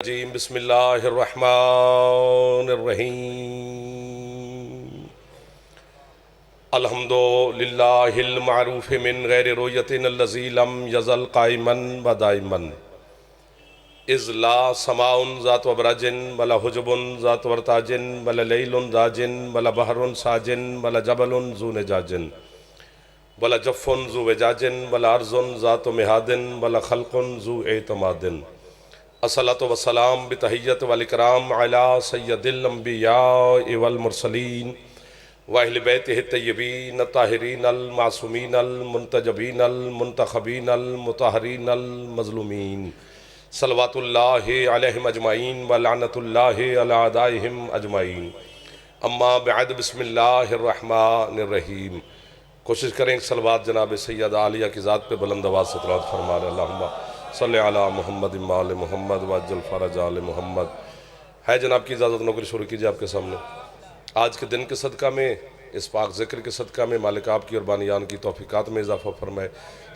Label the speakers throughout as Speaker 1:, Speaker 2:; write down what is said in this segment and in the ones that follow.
Speaker 1: Gym बिस्मिल्लाहिर्रहमानिर्रहीम अल्हम्दुलिल्लाहिल मारूफ मिन गैर रोयतिन अल्लज़ी लम यज़ल काइमन व दाइमन इज़ला समाउन ज़ात वबराजिन वला हुजुबुन ज़ात वरताजिन वला लैलुन दाजिन वला बहरुन साजिन वला जबलुन ज़ू नजाजिन वला जफ़ुन ज़ू वजाजिन वला अर्ज़ुन ज़ात मिहादिन वला खल्क़ुन ज़ू एतमादिन अस्सलातु वस्सलाम बितहिय्यत वल इकराम अला सय्यदिल अंबिया वल मुरसलीन व अहले बैतिहि तय्यबीन ताहिरीन अल मासूमीन अल मुंतजबीन अल मुंतखबीन अल मुतहरीन अल मज़लूमीन सल्लवातुल्लाहि अलैहिम अजमाइन व लानतुल्लाहि अला अदाइहिम अजमाइन अम्मा बअद बिस्मिल्लाहिर रहमानिर रहीम। कोशिश करें सलवात जनाब सैयद आलिया की ज़ात पे बुलंद आवाज़ से तिलावत फरमा रहे अल्लाहुम्मा सल्लि अला मोहम्मद आल मोहम्मद वअज्जल फ़रज आल मोहम्मद। है जनाब की इजाज़त नौकरी शुरू कीजिए आपके सामने। आज के दिन के सदका में, इस पाक ज़िक्र के सदका में मालिक आपकी और बानियान की तौफ़ीक़ात में इजाफ़ा फरमाए,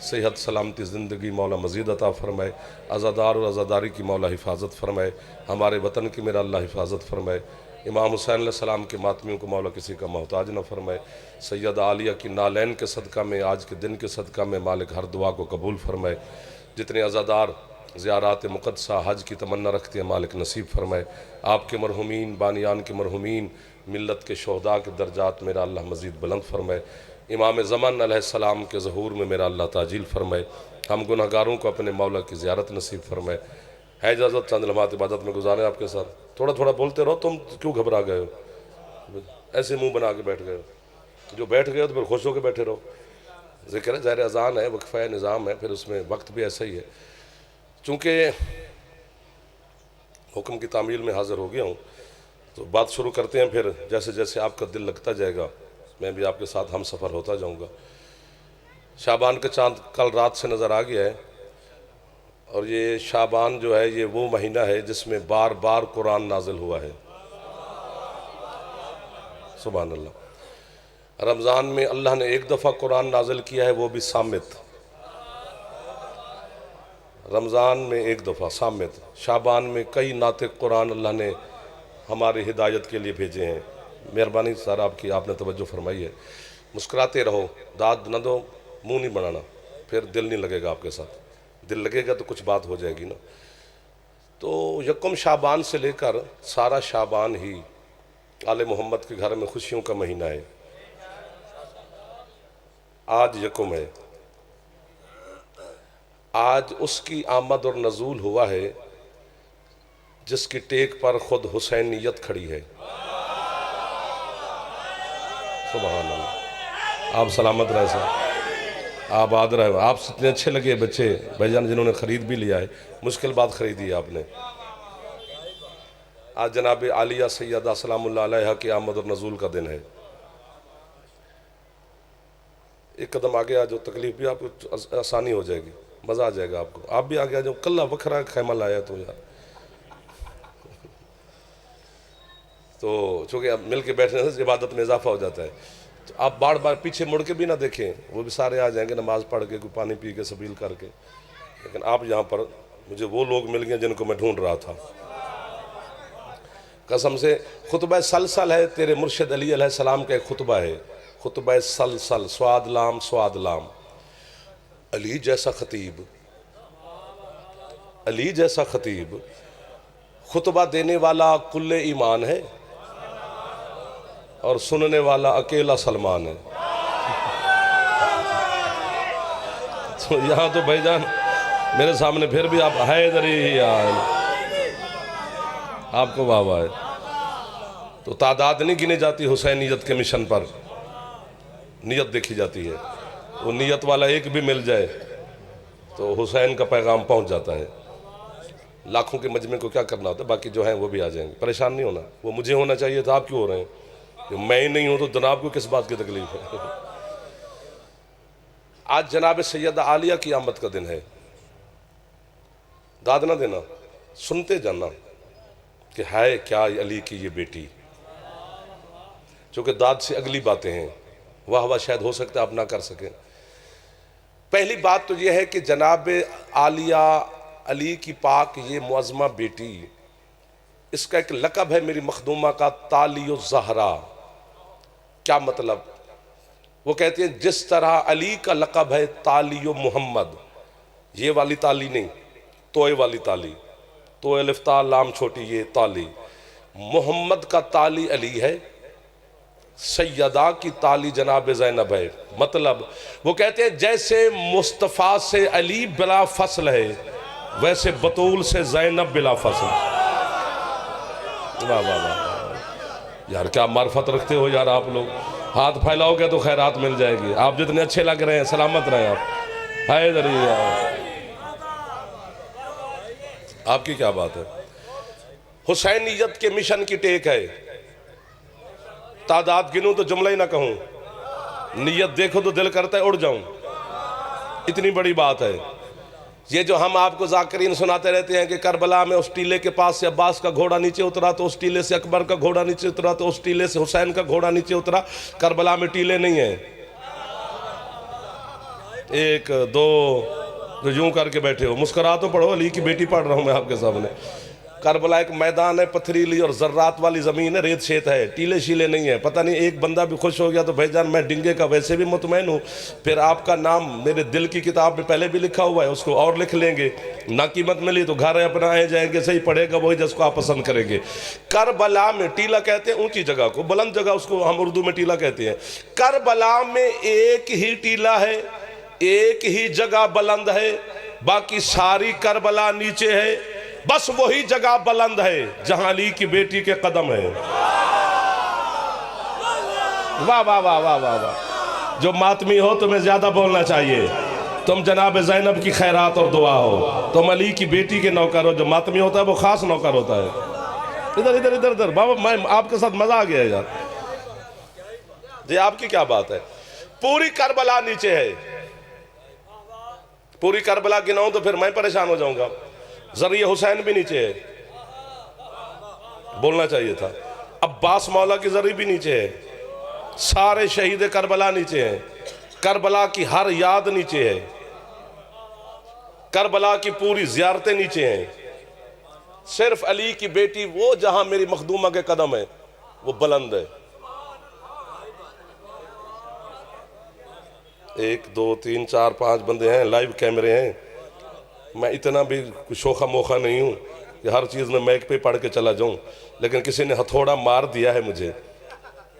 Speaker 1: सेहत सलामती ज़िंदगी मौला मज़ीद अता फ़रमाए, अज़ादार और अज़ादारी की मौला हिफाजत फ़रमाए, हमारे वतन की मेरा अल्लाह हिफाजत फ़रमाए, इमाम हुसैन अलैहिस्सलाम के मातमियों को मौला किसी का मोहताज न फ़रमाए, सैयद आलिया की नालैन के सदका में, आज के दिन के सदका में मालिक हर दुआ को कबूल फ़रमाए। जितने अज़ादार ज़ियारात मुक़द्दसा हज की तमन्ना रखते हैं मालिक नसीब फ़रमाए। आपके मरहुमीन, बानियान के मरहुमीन, मिल्लत के शोहदा के दर्जात मेरा अल्लाह मज़ीद बुलंद फ़रमाए। इमाम ज़मान अलैहिस्सलाम के ज़हूर में मेरा अल्लाह ताजील फ़रमाए। हम गुनहगारों को अपने मौला की ज़ियारत नसीब फ़रमाए। है इजाज़त चंद लम्हात इबादत में गुजारें आपके साथ। थोड़ा थोड़ा बोलते रहो, तुम क्यों घबरा गए हो, ऐसे मुँह बना के बैठ गए हो? जो बैठ गए हो तो फिर खुश होकर बैठे रहो। ज़िक्र है, ज़ाहिर अज़ान है, वक्फ़ा है, निज़ाम है, फिर उसमें वक्त भी ऐसा ही है। चूँकि हुक्म की तामील में हाज़िर हो गया हूँ तो बात शुरू करते हैं। फिर जैसे जैसे आपका दिल लगता जाएगा मैं भी आपके साथ हम सफ़र होता जाऊँगा। शाबान का चाँद कल रात से नज़र आ गया है और ये शाबान जो है ये वो महीना है जिसमें बार बार कुरान नाजिल हुआ है। सुभान अल्लाह। रमज़ान में अल्लाह ने एक दफ़ा कुरान नाजिल किया है, वो भी सामित। रमज़ान में एक दफ़ा सामित। शाबान में कई नातिक कुरान अल्लाह ने हमारी हिदायत के लिए भेजे हैं। मेहरबानी सर आपकी, आपने तवज्जो फरमाई है। मुस्कुराते रहो, दाद न दो, मुंह नहीं बनाना, फिर दिल नहीं लगेगा आपके साथ। दिल लगेगा तो कुछ बात हो जाएगी ना। तो यकम शाबान से लेकर सारा शाबान ही आले मोहम्मद के घर में खुशियों का महीना है। आज यकम है, आज उसकी आमद और नजूल हुआ है जिसकी टेक पर खुद हुसैनियत खड़ी है। सुभान अल्लाह। आप सलामत रहे सर, आबाद रहे। आप इतने अच्छे लगे बच्चे भाईजान जिन्होंने ख़रीद भी लिया है, मुश्किल बात ख़रीदी है आपने। आज जनाब आलिया सैयदा सलामुल्लाह अलैहा की आमद और नजूल का दिन है। एक कदम आगे आ जाओ, तकलीफ भी आपको आसानी हो जाएगी, मज़ा आ जाएगा आपको। आप भी आगे आ जाओ, कल्ला वखरा खैमा लाया तो यार। तो चूँकि अब मिल के बैठने से इबादत में इजाफा हो जाता है। तो आप बार बार पीछे मुड़ के भी ना देखें, वो भी सारे आ जाएंगे नमाज़ पढ़ के, कोई पानी पी के, सबील करके। लेकिन आप यहाँ पर मुझे वो लोग मिल गए जिनको मैं ढूंढ रहा था। कसम से खुतबा सलसल है, तेरे मुर्शिद अली अलैहिस्सलाम का एक खुतबा है। खुतबा सलसल, स्वाद लाम स्वाद लाम। अली जैसा खतीब, अली जैसा खतीब, खुतबा देने वाला कुल्ले ईमान है और सुनने वाला अकेला सलमान है। तो यहाँ तो भाईजान मेरे सामने फिर भी आप हैदरी आपको वाह वाह है। तो तादाद नहीं गिनी जाती हुसैनियत के मिशन पर, नियत देखी जाती है। वो नियत वाला एक भी मिल जाए तो हुसैन का पैगाम पहुंच जाता है। लाखों के मजमे को क्या करना होता है, बाकी जो है वो भी आ जाएंगे। परेशान नहीं होना। वो मुझे होना चाहिए था, आप क्यों हो रहे हैं? मैं ही नहीं हूं तो जनाब को किस बात की तकलीफ है? आज जनाब सैयदा आलिया की आमद का दिन है। दाद ना देना, सुनते जाना कि है क्या अली की ये बेटी। चूँकि दाद से अगली बातें हैं, वाह वाह शायद हो सकता है आप ना कर सकें। पहली बात तो यह है कि जनाब आलिया अली की पाक ये मुअज़्ज़मा बेटी, इसका एक लक़ब है मेरी मखदूमा का, तालियो ज़हरा। क्या मतलब? वो कहती हैं जिस तरह अली का लक़ब है तालियो मोहम्मद, ये वाली ताली नहीं, तोए वाली ताली, तो अलिफ ता लाम छोटी ये ताली, मोहम्मद का ताली अली है, सैयदा की ताली जनाब ज़ैनब है। मतलब वो कहते हैं जैसे मुस्तफ़ा से अली बिला फसल है, वैसे बतूल से ज़ैनब बिला फसल। वाह वाह वाह यार, क्या मार्फत रखते हो यार आप लोग। हाथ फैलाओगे तो खैरात मिल जाएगी। आप जितने अच्छे लग रहे हैं, सलामत रहें आप। हाय दरिया, आपकी क्या बात है। हुसैनियत के मिशन की टेक है। तादाद गिनूं तो जुमला ही ना कहूं, नियत देखो तो दिल करता है उड़ जाऊं, इतनी बड़ी बात है। ये जो हम आपको ज़ाकिरीन सुनाते रहते हैं कि करबला में उस टीले के पास से अब्बास का घोड़ा नीचे उतरा, तो उस टीले से अकबर का घोड़ा नीचे उतरा, तो उस टीले से हुसैन का घोड़ा नीचे उतरा। करबला में टीले नहीं है, एक दो जो यूं करके बैठे हो। मुस्कुरा तो पढ़ो, अली की बेटी पढ़ रहा हूं मैं आपके सामने। करबला एक मैदान है, पथरीली और ज़र्रात वाली ज़मीन है, रेत शेत है, टीले शीले नहीं है। पता नहीं एक बंदा भी खुश हो गया तो भाईजान मैं डिंगे का वैसे भी मुतमैन हूँ, फिर आपका नाम मेरे दिल की किताब में पहले भी लिखा हुआ है, उसको और लिख लेंगे। ना कीमत मिली तो घर अपना आए जाएंगे, सही पड़ेगा वही जिसको आप पसंद करेंगे। करबला में टीला कहते हैं ऊंची जगह को, बुलंद जगह उसको हम उर्दू में टीला कहते हैं। करबला में एक ही टीला है, एक ही जगह बुलंद है, बाकी सारी करबला नीचे है। बस वही जगह बुलंद है जहां अली की बेटी के कदम है। वाह वाह वाह वाह वाह वाह। जो मातमी हो तुम्हें ज्यादा बोलना चाहिए, तुम जनाब ज़ैनब की खैरात और दुआ हो, तुम अली की बेटी के नौकर हो। जो मातमी होता है वो खास नौकर होता है। इधर इधर इधर इधर बाबा, मैं आपके साथ मजा आ गया यार जी। आपकी क्या बात है। पूरी करबला नीचे है, पूरी करबला गिनाऊं तो फिर मैं परेशान हो जाऊंगा। जरिए हुसैन भी नीचे है, बोलना चाहिए था। अब्बास मौला की जरी भी नीचे है, सारे शहीद करबला नीचे हैं, करबला की हर याद नीचे है, करबला की पूरी जियारतें नीचे हैं। सिर्फ अली की बेटी वो जहां मेरी मखदूमा के कदम है वो बुलंद है। 1 2 3 4 5 बंदे हैं, लाइव कैमरे हैं। मैं इतना भी शोखा मोखा नहीं हूँ कि हर चीज़ में मैक पे पढ़ के चला जाऊँ, लेकिन किसी ने हथौड़ा मार दिया है मुझे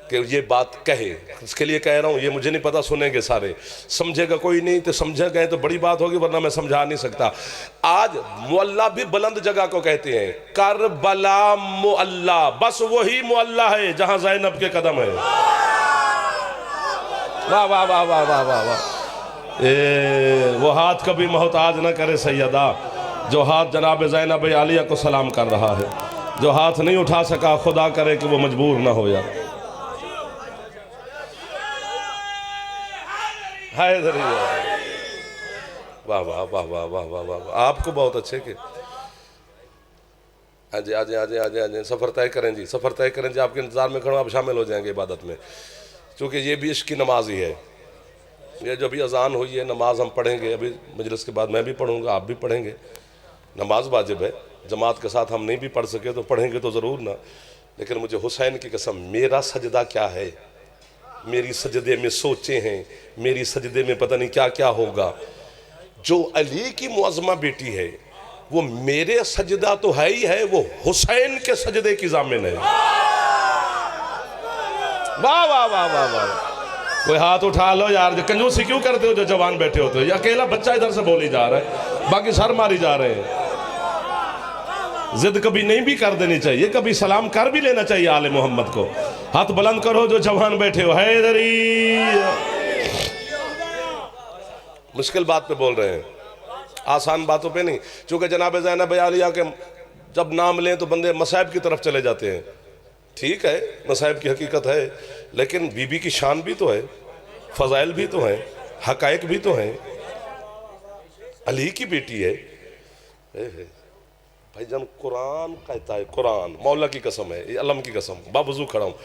Speaker 1: कि ये बात कहे, इसके लिए कह रहा हूँ। ये मुझे नहीं पता सुनेंगे सारे, समझेगा कोई नहीं, तो समझा गए तो बड़ी बात होगी, वरना मैं समझा नहीं सकता। आज मुअल्ला भी बुलंद जगह को कहते हैं, करबला मुअल्ला, बस वही मुअल्ला है जहाँ ज़ैनब के कदम है। वाह वाह वाह वाह वाह वाह वाह। वो हाथ कभी मोहताज न करे सैयदा, जो हाथ जनाब ज़ैनब आलिया को सलाम कर रहा है। जो हाथ नहीं उठा सका, खुदा करे कि वो मजबूर ना हो यार। हाय वाह वाह वाह वाह वाह वाह वाह। आपको बहुत अच्छे के आज आज आज आज आज सफ़र तय करें जी, सफ़र तय करें जी। आपके इंतज़ार में खड़ा, आप शामिल हो जाएंगे इबादत में, क्योंकि ये भी इश्क की नमाज ही है। ये जो भी अजान हुई है, नमाज हम पढ़ेंगे, अभी मजलिस के बाद मैं भी पढ़ूंगा, आप भी पढ़ेंगे। नमाज वाजिब है, जमात के साथ हम नहीं भी पढ़ सके तो पढ़ेंगे तो ज़रूर ना। लेकिन मुझे हुसैन की कसम, मेरा सजदा क्या है, मेरी सजदे में सोचे हैं, मेरी सजदे में पता नहीं क्या क्या होगा। जो अली की मुअज़्ज़मा बेटी है वो मेरे सजदा तो है ही है, वो हुसैन के सजदे की जामिन है। वाह वाह वाह वाह वाह। कोई हाथ उठा लो यार। जो कंजूसी क्यों करते हो जो जवान बैठे होते हो? ये अकेला बच्चा इधर से बोली जा रहा है, बाकी सर मारी जा रहे हैं। जिद कभी नहीं भी कर देनी चाहिए, कभी सलाम कर भी लेना चाहिए आले मोहम्मद को। हाथ बुलंद करो जो जवान बैठे हो। हैदरी मुश्किल बात पे बोल रहे हैं, आसान बातों पे नहीं। चूंकि जनाब ज़ैनब आलिया के जब नाम लें तो बंदे मसाइब की तरफ चले जाते हैं। ठीक है, मसाइब की हकीकत है, लेकिन बीबी की शान भी तो है, फ़ज़ाइल भी तो हैं, हक़ाइक़ भी तो हैं। अली की बेटी है भाईजान। कुरान कहता है, कुरान मौला की कसम है, ये अलम की कसम, बावजू खड़ा हूँ।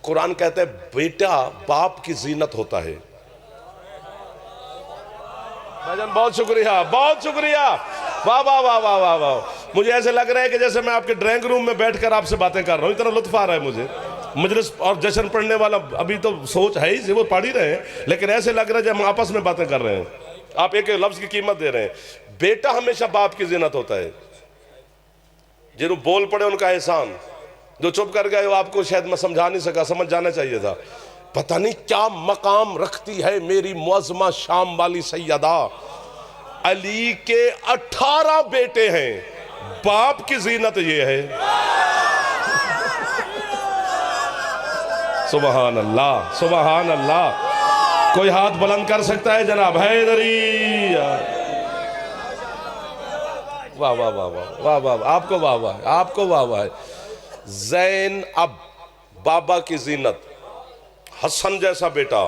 Speaker 1: कुरान कहता है बेटा बाप की जीनत होता है। भाईजान बहुत शुक्रिया, बहुत शुक्रिया। वाह वाह वाह वाह वाह वाह। मुझे ऐसे लग रहा है कि जैसे मैं आपके ड्राइंग रूम में बैठकर आपसे बातें कर रहा हूँ, इतना लुत्फ आ रहा है मुझे। मजलिस और जश्न पढ़ने वाला अभी तो सोच है ही, वो पढ़ ही रहे हैं, लेकिन ऐसे लग रहा है जब हम आपस में बातें कर रहे हैं, आप एक एक लफ्ज की कीमत दे रहे हैं। बेटा हमेशा बाप की जिन्नत होता है, जिन्होंने बोल पड़े उनका एहसान, जो चुप कर गए वो आपको शायद मैं समझा नहीं सका, समझ जाना चाहिए था। पता नहीं क्या मकाम रखती है मेरी मुअज़्ज़मा शाम वाली सैयदा। अली के 18 बेटे हैं, बाप की जीनत ये है। सुबहान अल्लाह, सुबहान अल्लाह। कोई हाथ बुलंद कर सकता है जनाब? हैदरी, वाह वाह वाह वाह वाह वाह, आपको वाह वाह, आपको वाह वाह। ज़ैन अब बाबा की जीनत, हसन जैसा बेटा,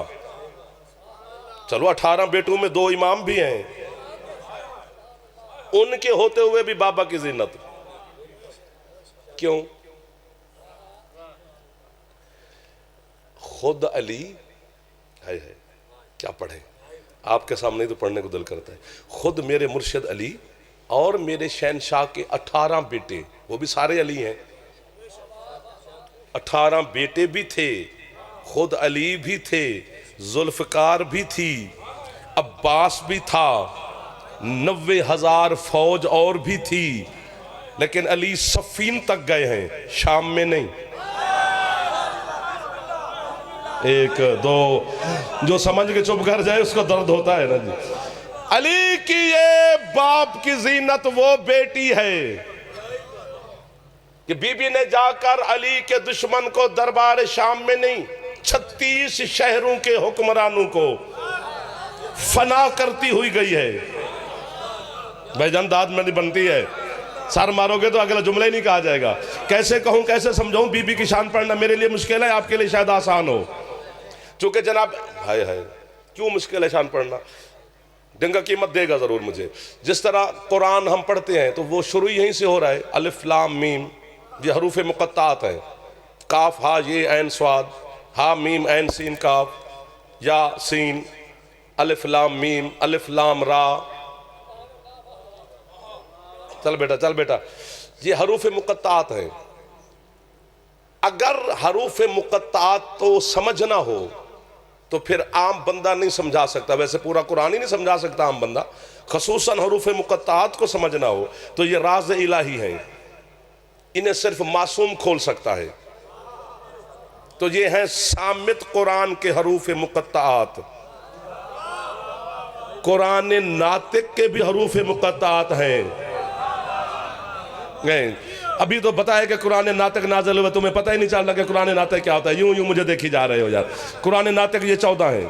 Speaker 1: चलो 18 बेटों में 2 इमाम भी हैं, उनके होते हुए भी बाबा की जिन्नत क्यों? खुद अली है क्या पढ़े आपके सामने, तो पढ़ने को दिल करता है। खुद मेरे मुर्शिद अली और मेरे शहनशाह के 18 बेटे, वो भी सारे अली हैं, 18 बेटे भी थे, खुद अली भी थे, जुल्फकार भी थी, अब्बास भी था, 90,000 फौज और भी थी, लेकिन अली सफीन तक गए हैं, शाम में नहीं। 1 2 जो समझ के चुप कर जाए उसको दर्द होता है ना जी। अली की ये बाप की जीनत वो बेटी है कि बीबी ने जाकर अली के दुश्मन को दरबार शाम में नहीं, 36 शहरों के हुक्मरानों को फना करती हुई गई है। भाईजान दाद में नहीं बनती है, सर मारोगे तो अगला जुमला ही नहीं कहा जाएगा। कैसे कहूं, कैसे समझाऊं? बीबी की शान पढ़ना मेरे लिए मुश्किल है, आपके लिए शायद आसान हो। चूंकि जनाब हाय हाय क्यों मुश्किल है शान पढ़ना, दिन का कीमत देगा जरूर मुझे। जिस तरह कुरान हम पढ़ते हैं तो वो शुरू यहीं से हो रहा है, अलिफ लाम मीम, ये हरूफ मुक़त्तात हैं, काफ हा ये ऐन स्वाद, हा मीम ऐन सीन काफ, या सीन, अलिफ लाम मीम, अलिफ लाम रा। चल बेटा चल बेटा, ये हरूफ मुक़त्तात हैं। अगर हरूफ मुक़त्तात तो समझना हो तो फिर आम बंदा नहीं समझा सकता, वैसे पूरा कुरान ही नहीं समझा सकता आम बंदा, खसूसन हरूफ मुक़त्तात को समझना हो तो ये राज इलाही है, इन्हें सिर्फ मासूम खोल सकता है। तो ये हैं सामित कुरान के हरूफ मुक़त्तात। कुरान नातिक के भी हरूफ मुक़त्तात हैं। अभी तो बताया कि कुरान नातिक नाज़िल हुआ, तुम्हें पता ही नहीं चल रहा कि कुरान नातिक क्या होता है, यूं यूं मुझे देखी जा रहे हो यार। कुरान नातिक ये 14 हैं,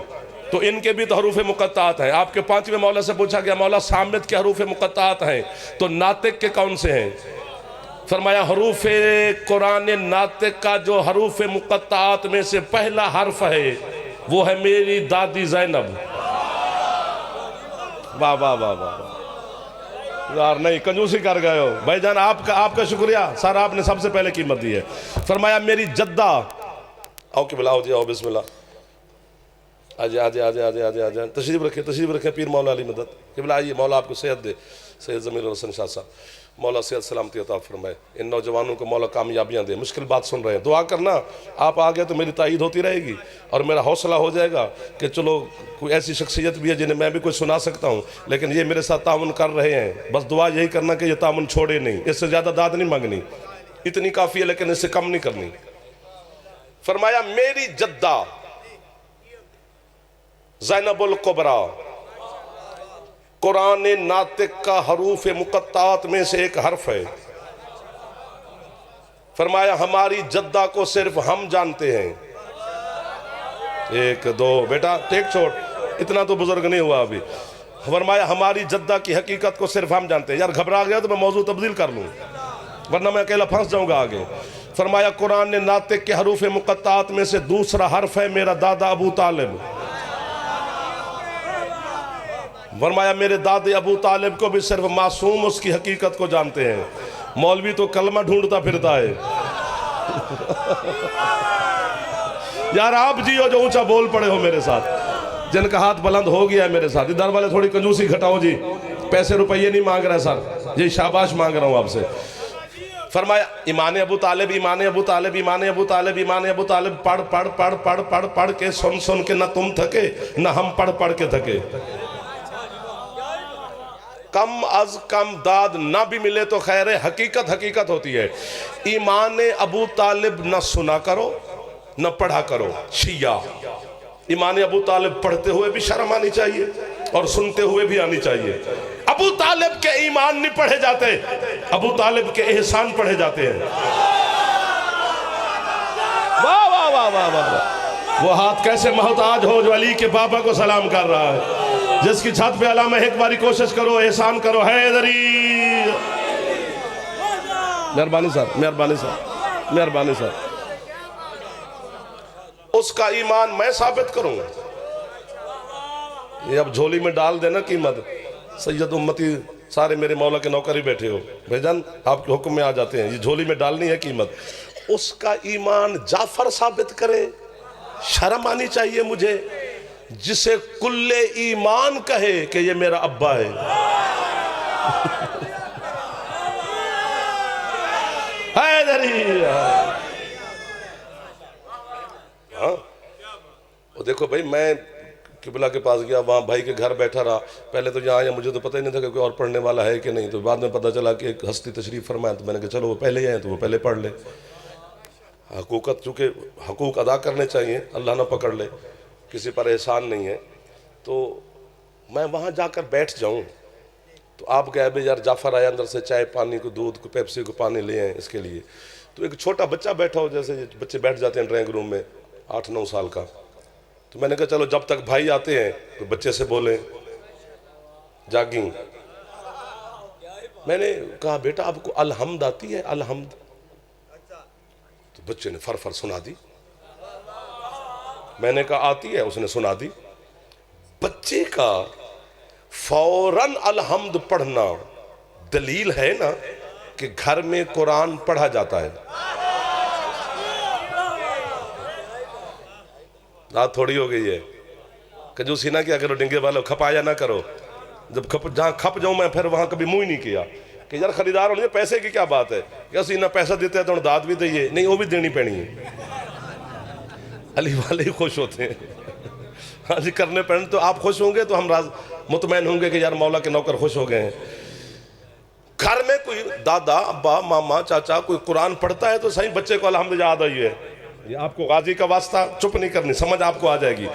Speaker 1: तो इनके भी तो हरूफ मुक़त्तात हैं। आपके 5वें मौला से पूछा गया, मौला सामित के हरूफ मुक़त्तात हैं तो नातिक के कौन से हैं? फरमाया हरूफ कुरान नातिक का जो हरूफ मुक़त्तात में से पहला हर्फ है वो है मेरी दादी ज़ैनब। वाह वाह वाह वाह यार, नहीं कंजूसी कर गए हो भाईजान, आपका शुक्रिया सर, आपने सबसे पहले कीमत दी है। फरमाया मेरी जद्दा, आओ कि बुलाओ जी, आओ बिस्मिल्लाह, आजे आजे आजे आजे आजे आजे, तशरीफ रखे पीर मौला अली मदद कि बुला, आइए मौला आपको सेहत दे, सैयद ज़मीर हसन शाह साहब, मौला सेहत सलामती अता फरमाए, इन नौजवानों को मौला कामयाबियाँ दे। मुश्किल बात सुन रहे हैं, दुआ करना, आप आ गए तो मेरी तायीद होती रहेगी और मेरा हौसला हो जाएगा कि चलो कोई ऐसी शख्सियत भी है जिन्हें मैं भी कुछ सुना सकता हूँ, लेकिन ये मेरे साथ ताउन कर रहे हैं। बस दुआ यही करना कि ये ताउन छोड़े नहीं, इससे ज़्यादा दाद नहीं मांगनी, इतनी काफ़ी है लेकिन इससे कम नहीं करनी। फरमाया मेरी जद्दा ज़ैनबुल कुबरा कुरान नातिक का हरूफ मुक़त्तात में से एक हर्फ है। फरमाया हमारी जद्दा को सिर्फ हम जानते हैं। 1 2 बेटा टेक छोड़, इतना तो बुजुर्ग नहीं हुआ अभी। फरमाया हमारी जद्दा की हकीकत को सिर्फ हम जानते हैं। यार घबरा गया तो मैं मौजू तब्दील कर लूँ, वरना मैं अकेला फंस जाऊंगा आगे। फरमाया कुरान नातिक के हरूफ मुक़त्तात में से दूसरा हर्फ है मेरा दादा अबू तालिब। फरमाया मेरे दादे अबू तालिब को भी सिर्फ मासूम उसकी हकीकत को जानते हैं, मौलवी तो कलमा ढूंढता फिरता है। यार आप जियो जो ऊंचा बोल पड़े हो मेरे साथ। जिनका हाथ बुलंद हो गया है मेरे साथ, इधर वाले थोड़ी कंजूसी घटाओ जी, पैसे रुपये नहीं मांग रहे सर जी, शाबाश मांग रहा हूँ आपसे। फरमाया ईमान अबू तालिब, ईमान अबू तालिब, ईमान अबू तालिब, ईमान अबू तालिब, पढ़ पढ़ पढ़ पढ़ पढ़ पढ़ के सुन सुन के ना तुम थके ना हम पढ़ पढ़ के थके। कम अज कम दाद ना भी मिले तो खैर है, हकीकत हकीकत होती है। ईमान अबू तालिब न सुना करो न पढ़ा करो शिया। ईमान अबू तालिब पढ़ते हुए भी शर्म आनी चाहिए और सुनते हुए भी आनी चाहिए। अबू तालिब के ईमान नहीं पढ़े जाते, अबू तालिब के एहसान पढ़े जाते हैं। वाह वाह वाह वाह वाह। वो हाथ कैसे मोहताज हो जो अली के बाबा को सलाम कर रहा है, जिसकी छत पे अलामा एक बारी कोशिश करो, एहसान करो, हैदरी। मेहरबानी साहब, मेहरबानी साहब, मेहरबानी साहब। उसका ईमान मैं साबित करूंगा। ये अब झोली में डाल देना कीमत, सैयद उम्मती सारे मेरे मौला के नौकर ही बैठे हो, भाईजान आपके हुक्म में आ जाते हैं, ये झोली में डालनी है कीमत। उसका ईमान जाफर साबित करे, शर्म आनी चाहिए मुझे, जिसे कुल्ले ईमान कहे कि ये मेरा अब्बा है। हाँ, वो देखो भाई, मैं किबला के पास गया, वहाँ भाई के घर बैठा रहा। पहले तो यहाँ आया, मुझे तो पता ही नहीं था कि कोई और पढ़ने वाला है कि नहीं। तो बाद में पता चला कि एक हस्ती तशरीफ फरमाया, तो मैंने कहा चलो वो पहले आए तो वो पहले पढ़ ले। हकूकत चूँकि हकूक अदा करने चाहिए, अल्लाह ना पकड़ ले, किसी पर एहसान नहीं है। तो मैं वहाँ जाकर बैठ जाऊँ तो आप कहे भाई यार जाफ़र आया अंदर से चाय पानी को, दूध को, पेप्सी को, पानी ले आए इसके लिए। तो एक छोटा बच्चा बैठा हो, जैसे बच्चे बैठ जाते हैं ड्राइंग रूम में 8-9 साल का। तो मैंने कहा चलो जब तक भाई आते हैं तो बच्चे से बोले जागिंग। मैंने कहा बेटा आपको अलहम्द आती है? अलहम्द। तो बच्चे ने फर फर सुना दी। मैंने कहा आती है, उसने सुना दी। बच्चे का फौरन अलहम्द पढ़ना दलील है ना कि घर में कुरान पढ़ा जाता है। रात थोड़ी हो गई है, कंजूसी ना क्या करो, डिंगे वालों खपाया ना करो। जब जहाँ खप जाऊं मैं फिर वहां कभी मुंह ही नहीं किया कि यार खरीदार होने पैसे की क्या बात है, क्या ना पैसा देते हैं तो दाद भी दइए, नहीं वो भी देनी पड़ी है। अली वाले ही खुश होते हैं। हाँ जी, करने पड़े तो आप खुश होंगे तो हम मुतमैन होंगे कि यार मौला के नौकर खुश हो गए हैं। घर में कोई दादा अब्बा मामा चाचा कोई कुरान पढ़ता है तो सही बच्चे को अल्हम्दुलिल्लाह याद आई है। ये आपको गाजी का वास्ता, चुप नहीं करनी, समझ आपको आ जाएगी।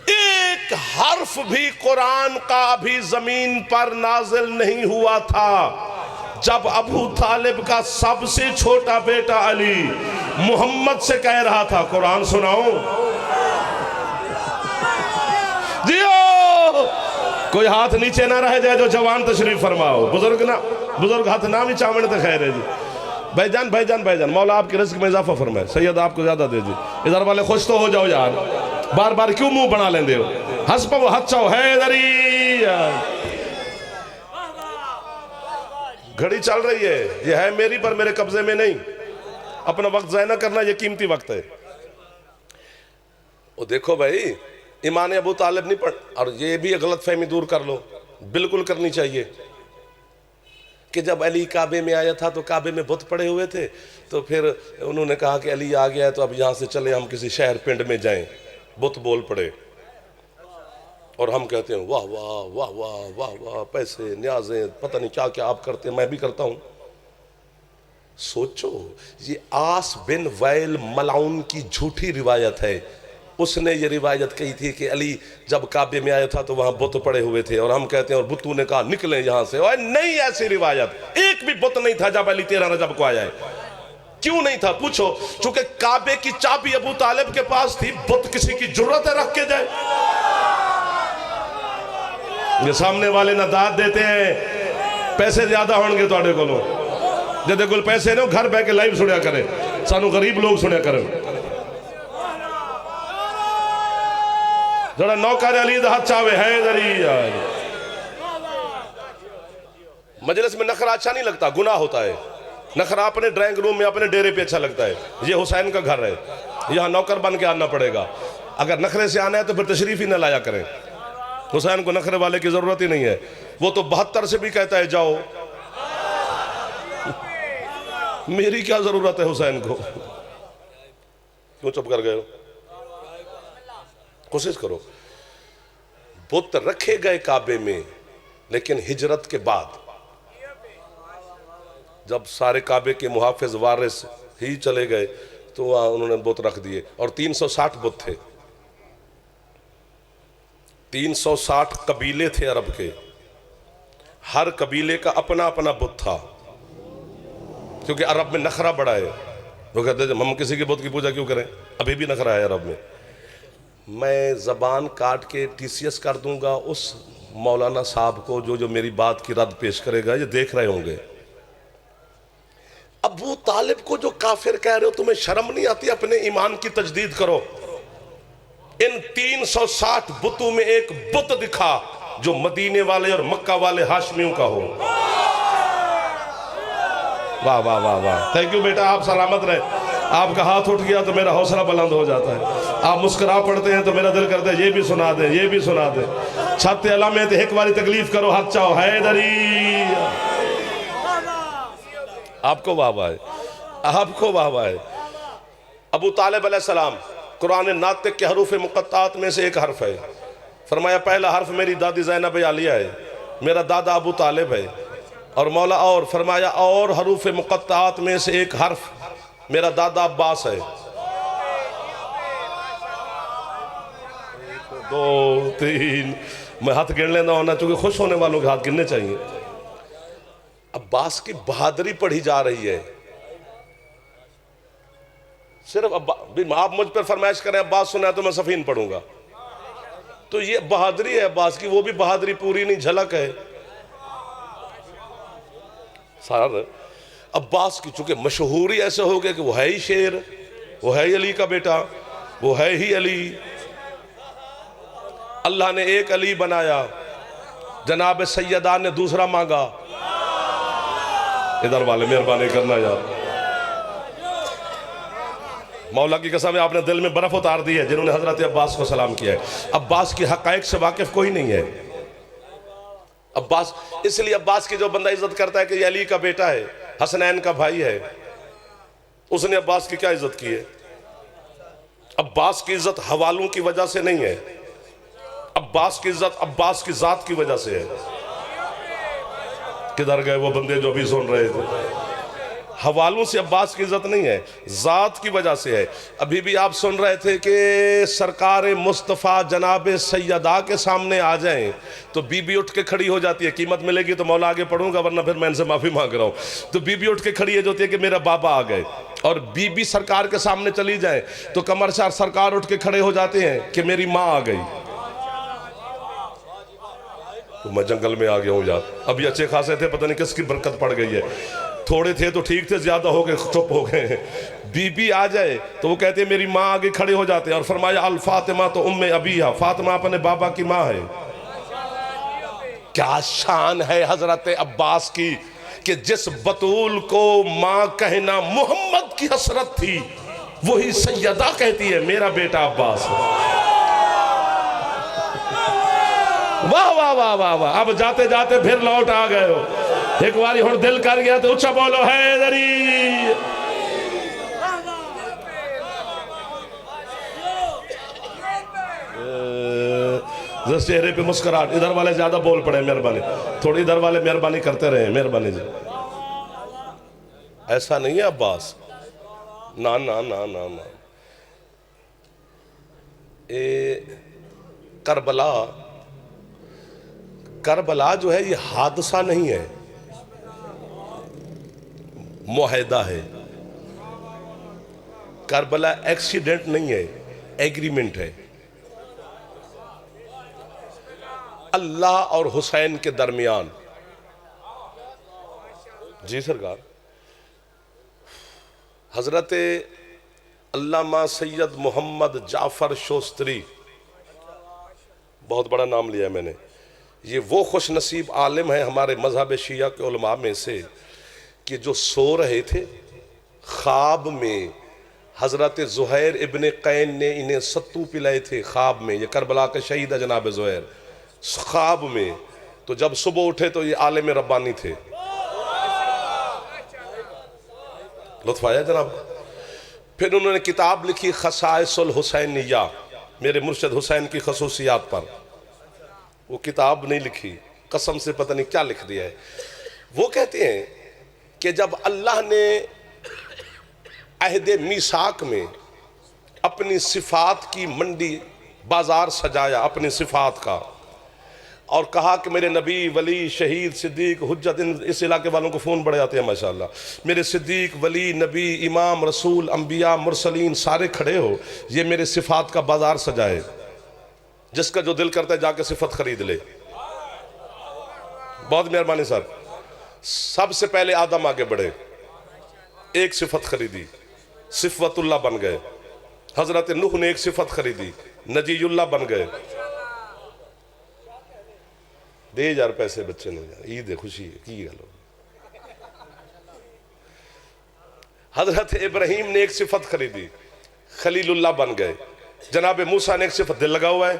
Speaker 1: एक हर्फ भी कुरान का भी जमीन पर नाजिल नहीं हुआ था जब अबू तालिब का सबसे छोटा बेटा अली मोहम्मद से कह रहा था कुरान सुनाओ। जियो, कोई हाथ नीचे ना रह जाए जो जवान तशरीफ फरमाओ। बुजुर्ग ना, बुजुर्ग हाथ ना भी चावड़ तो खैर है जी। भाईजान भाईजान भाईजान, मौला आपके रिज़्क़ में इजाफा फरमाए, सैयद आपको ज्यादा दे दी। इधर वाले खुश तो हो जाओ यार, बार बार क्यों मुंह बना लेंदे हो? हंस पो हंसाओ, हैदरी। घड़ी चल रही है, ये है मेरी पर मेरे कब्जे में नहीं। अपना वक्त ज़ाया ना करना, ये कीमती वक्त है। वो देखो भाई, ईमान अबू तालिब नहीं पढ़, और ये भी गलत फहमी दूर कर लो, बिल्कुल करनी चाहिए कि जब अली काबे में आया था तो काबे में बुत पड़े हुए थे, तो फिर उन्होंने कहा कि अली आ गया है तो अब यहाँ से चले हम किसी शहर पिंड में जाएं। बुत बोल पड़े और हम कहते हैं वाह वाह वाह वाह वाह वाह, पैसे न्याज़ें पता नहीं क्या क्या आप करते हैं, मैं भी करता हूँ। सोचो, ये आस बिन वैल मलाउन की झूठी रिवायत है। उसने ये रिवायत कही थी कि अली जब काबे में आया था तो वहां बुत पड़े हुए थे, और हम कहते हैं और बुतों ने कहा निकले यहां से। और नहीं, ऐसी रिवायत एक भी बुत नहीं था जब अली 13 रजब को आया है। क्यों नहीं था पूछो? चूंकि काबे की चाबी अबू तालिब के पास थी, बुत किसी की जरूरत है रख के जाए। ये सामने वाले ना दाद देते हैं, पैसे ज्यादा होंगे थोड़े को, जदे कोल पैसे ने घर बह के लाइव सुनिया करे, सानू गरीब लोग सुनिया करें। जरा नौकर अली दा हाथ चावे है यार। मजलिस में नखरा अच्छा नहीं लगता, गुनाह होता है। नखरा अपने ड्राइंग रूम में अपने डेरे पे अच्छा लगता है। ये हुसैन का घर है, यहाँ नौकर बन के आना पड़ेगा। अगर नखरे से आना है तो फिर तशरीफ ही ना लाया करें। हुसैन को नखरे वाले की जरूरत ही नहीं है, वो तो 72 से भी कहता है जाओ। मेरी क्या जरूरत है हुसैन को? क्यों चुप कर गए हो? कोशिश करो। बुत रखे गए काबे में, लेकिन हिजरत के बाद जब सारे काबे के मुहाफिज वारिस ही चले गए तो वहां उन्होंने बुत रख दिए। और 360 बुत थे, 360 कबीले थे अरब के, हर कबीले का अपना अपना बुत था, क्योंकि अरब में नखरा बड़ा है। वो कहते हैं हम किसी के बुत की पूजा क्यों करें, अभी भी नखरा है अरब में। मैं ज़बान काट के TCS कर दूंगा उस मौलाना साहब को जो मेरी बात की रद्द पेश करेगा, ये देख रहे होंगे। अबू तालिब को जो काफिर कह रहे हो, तुम्हें शर्म नहीं आती? अपने ईमान की तजदीद करो। इन 360 बुतों में एक बुत दिखा जो मदीने वाले और मक्का वाले हाशमियों का हो। वाह वाह वाह वाह, थैंक यू बेटा, आप सलामत रहे। आपका हाथ उठ गया तो मेरा हौसला बुलंद हो जाता है। आप मुस्कुरा पड़ते हैं तो मेरा दिल करता है ये भी सुना दे, ये भी सुना दे। छत अला में तो एक बारी तकलीफ करो, हाथ चाहो हैदरी। आपको वाह वाह है, आपको वाह वाह है। अबू तालिब अलैहिस्सलाम कुरान नातिक के हरूफ मुक़त्तात में से एक हर्फ है। फरमाया पहला हर्फ मेरी दादी ज़ैनब आलिया है, मेरा दादा अबू तालिब है। और मौला और फरमाया और हरूफ मुक़त्तात में से एक हर्फ मेरा दादा अब्बास है। 1 2 3 मैं हाथ गिन लेना होना, चूंकि खुश होने वालों के हाथ गिनने चाहिए। अब्बास की बहादुरी पढ़ी जा रही है। सिर्फ आप मुझ पर फरमाइश करें अब्बास सुना तो मैं सफीन पढ़ूंगा, तो ये बहादुरी है अब्बास की। वो भी बहादुरी पूरी नहीं, झलक है सर अब्बास की। चूंकि मशहूरी ऐसे हो गया कि वो है ही शेर, वो है ही अली का बेटा, वो है ही अली। अल्लाह ने एक अली बनाया, जनाब सैयदा ने दूसरा मांगा। इधर वाले मेहरबानी करना यार, मौला की कसम है आपने दिल में बर्फ उतार दी है जिन्होंने हजरत अब्बास को सलाम किया है। अब्बास की हकायक से वाकिफ कोई नहीं है। अब्बास, इसलिए अब्बास की जो बंदा इज्जत करता है कि ये अली का बेटा है, हसनैन का भाई है, उसने अब्बास की क्या इज्जत की है? अब्बास की इज्जत हवालों की वजह से नहीं है, अब्बास की इज्जत अब्बास की जात की वजह से है। किधर गए वो बंदे जो भी सुन रहे थे? हवालों से अब्बास की इज्जत नहीं है, जात की वजह से है। अभी भी आप सुन रहे थे कि सरकार मुस्तफ़ा जनाब सैयदा के सामने आ जाएं तो बीबी उठ के खड़ी हो जाती है। कीमत मिलेगी तो मौला आगे पढ़ूंगा, वरना फिर मैं इनसे माफ़ी मांग रहा हूँ। तो बीबी उठ के खड़ी है जो होती है कि मेरा बाबा आ गए, और बीबी सरकार के सामने चली जाए तो कमरशार सरकार उठ के खड़े हो जाते हैं कि मेरी माँ आ गई। तो मैं जंगल में आ गया हूँ यार। अभी अच्छे खासे थे, पता नहीं किसकी बरकत पड़ गई है। थोड़े थे तो ठीक थे, ज्यादा हो गए चुप हो गए। बीबी आ जाए तो वो कहते हैं मेरी माँ आगे खड़े हो जाते हैं। और फरमाया अल फातिमा तो उम्मे अबीहा, फातिमा अपने बाबा की माँ है। क्या शान है हजरत अब्बास की कि जिस बतूल को माँ कहना मोहम्मद की हसरत थी, वही सैयदा कहती है मेरा बेटा अब्बास। वाह वाह वाह वाह वाह। अब जाते जाते फिर लौट आ गए हो। एक बारी हुण दिल कर गया तो उच्चा बोलो हैदरी। जिस चेहरे पे मुस्कुराहट, इधर वाले ज्यादा बोल पड़े, मेहरबानी थोड़ी इधर वाले मेहरबानी करते रहे, मेहरबानी जी। ऐसा नहीं है अब्बास, ना ना ना ना ना। करबला जो है ये हादसा नहीं है, मुआहदा है। करबला एक्सीडेंट नहीं है, एग्रीमेंट है। अल्लाह और हुसैन के दरमियान। जी सरकार, हजरत अल्लामा सैयद मोहम्मद जाफर शोस्तरी, बहुत बड़ा नाम लिया है मैंने। ये वो खुश नसीब आलिम है हमारे मजहब शिया के उलमा में से कि जो सो रहे थे, ख्वाब में हज़रत ज़ुहैर इब्न कैन ने इन्हें सत्तू पिलाए थे ख्वाब में। ये करबला के शहीद है जनाब ज़ुहैर, ख्वाब में। तो जब सुबह उठे तो ये आलिम रब्बानी थे। लुत्फ़ आया जनाब। फिर उन्होंने किताब लिखी खसाइसुल हुसैनिया, मेरे मुर्शिद हुसैन की खसूसियात पर। वो किताब नहीं लिखी, कसम से पता नहीं क्या लिख दिया है। वो कहते हैं कि जब अल्लाह ने अहदे मीसाक में अपनी सिफात की मंडी बाजार सजाया, अपनी सिफात का, और कहा कि मेरे नबी, वली, शहीद, सिद्दीक, हुज्जत, इस इलाके वालों को फ़ोन बढ़ जाते हैं माशाल्लाह, मेरे सिद्दीक, वली, नबी, इमाम, रसूल, अंबिया, मुरसलीन सारे खड़े हो, ये मेरे सिफात का बाजार सजाए, जिसका जो दिल करता है जाके सिफत खरीद ले। बहुत मेहरबानी सर। सबसे पहले आदम आगे बढ़े, एक सिफत खरीदी, सिफतुल्लाह बन गए। हजरत नूह ने एक सिफत खरीदी, नजीयुल्लाह बन गए। दे यार पैसे बच्चे ने, ईद है, खुशी है की गल। हजरत इब्राहिम ने एक सिफत खरीदी, खलीलुल्लाह बन गए। जनाब मूसा ने एक सिफत, दिल लगा हुआ है,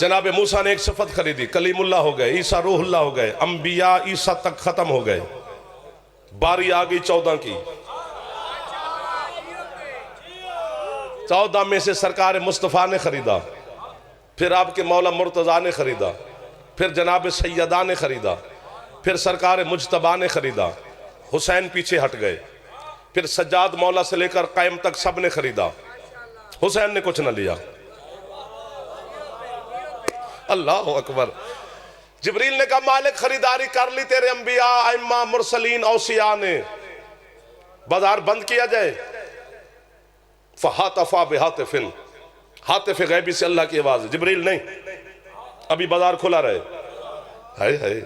Speaker 1: जनाब मूसा ने एक सिफत खरीदी, कलीमुल्लाह हो गए। ईसा रूहुल्लाह हो गए। अंबिया ईसा तक खत्म हो गए। बारी आ गई 14 की। 14 में से सरकार मुस्तफ़ा ने खरीदा, फिर आपके मौला मुर्तज़ा ने खरीदा, फिर जनाब सैयदा ने खरीदा, फिर सरकार मुजतबा ने खरीदा। हुसैन पीछे हट गए। फिर सज्जाद मौला से लेकर कायम तक सब ने खरीदा, हुसैन ने कुछ न लिया। अल्लाह अकबर। जिब्रील ने कहा मालिक खरीदारी कर ली तेरे अंबिया, अइम्मा, मुरसलीन, औसिया ने, बाजार बंद किया जाए। फ़हातफ़ा बिहातिफ़िन, हातिफ़ गैबी से अल्लाह की आवाज़, जिब्रील नहीं, अभी बाजार खुला रहे। हाय हाय।